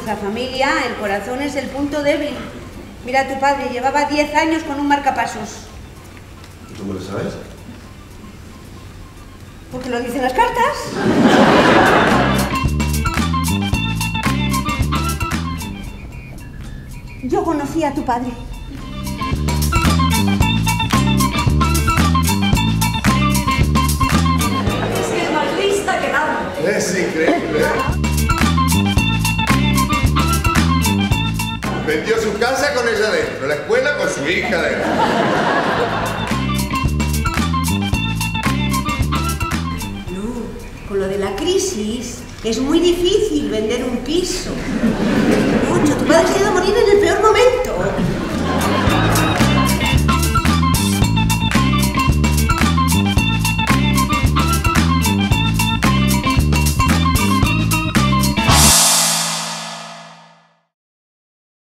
nuestra familia, el corazón es el punto débil. Mira, tu padre llevaba 10 años con un marcapasos. ¿Y cómo lo sabes? Porque lo dicen las cartas. Yo conocí a tu padre. Es que es más lista que nada. Es increíble. Vendió su casa con ella dentro, la escuela con su hija dentro. No, con lo de la crisis es muy difícil vender un piso. Mucho. Tu padre se ha ido a morir en